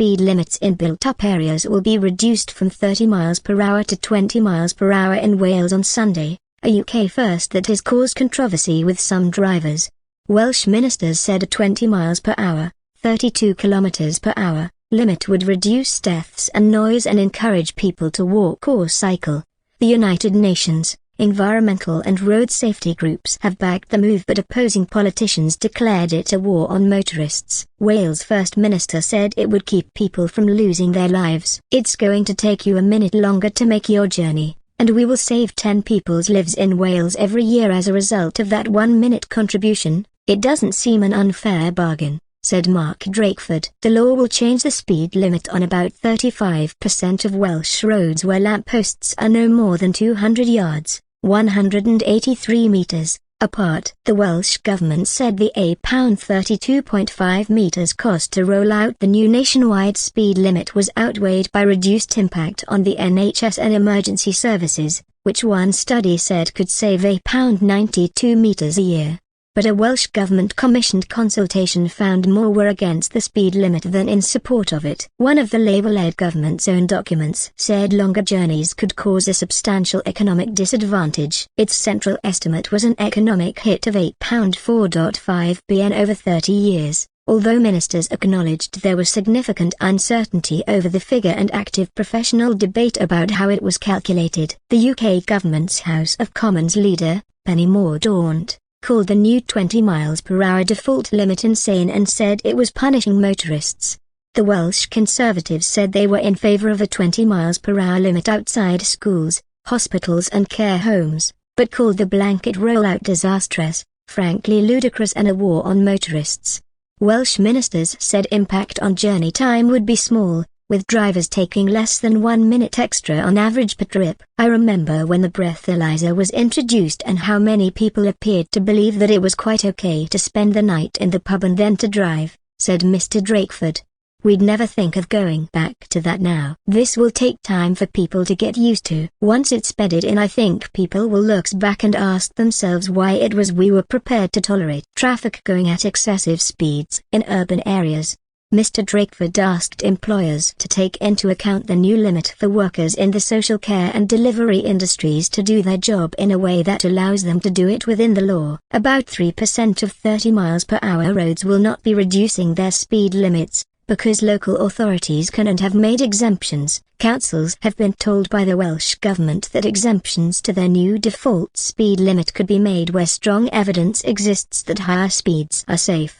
speed limits in built-up areas will be reduced from 30 miles per hour to 20 miles per hour in Wales on Sunday, a UK first that has caused controversy with some drivers. Welsh ministers said a 20 miles per hour, 32 kilometers per hour, limit would reduce deaths and noise and encourage people to walk or cycle. The United Nations, environmental and road safety groups have backed the move, but opposing politicians declared it a war on motorists. Wales' First Minister said it would keep people from losing their lives. "It's going to take you a minute longer to make your journey, and we will save 10 people's lives in Wales every year as a result of that 1-minute contribution. It doesn't seem an unfair bargain," said Mark Drakeford. The law will change the speed limit on about 35% of Welsh roads where lampposts are no more than 200 yards. 183 meters, apart. The Welsh government said the £32.5 meters cost to roll out the new nationwide speed limit was outweighed by reduced impact on the NHS and emergency services, which one study said could save £92 meters a year. But a Welsh government-commissioned consultation found more were against the speed limit than in support of it. One of the Labour-led government's own documents said longer journeys could cause a substantial economic disadvantage. Its central estimate was an economic hit of £4.5 billion over 30 years, although ministers acknowledged there was significant uncertainty over the figure and active professional debate about how it was calculated. The UK government's House of Commons leader, Penny Mordaunt, called the new 20 miles per hour default limit insane and said it was punishing motorists. The Welsh Conservatives said they were in favour of a 20 miles per hour limit outside schools, hospitals and care homes, but called the blanket rollout disastrous, frankly ludicrous and a war on motorists. Welsh ministers said impact on journey time would be small, with drivers taking less than 1 minute extra on average per trip. "I remember when the breathalyzer was introduced and how many people appeared to believe that it was quite okay to spend the night in the pub and then to drive," said Mr. Drakeford. "We'd never think of going back to that now. This will take time for people to get used to. Once it's bedded in, I think people will look back and ask themselves why it was we were prepared to tolerate traffic going at excessive speeds in urban areas." Mr. Drakeford asked employers to take into account the new limit for workers in the social care and delivery industries to do their job in a way that allows them to do it within the law. About 3% of 30 miles per hour roads will not be reducing their speed limits, because local authorities can and have made exemptions. Councils have been told by the Welsh Government that exemptions to their new default speed limit could be made where strong evidence exists that higher speeds are safe.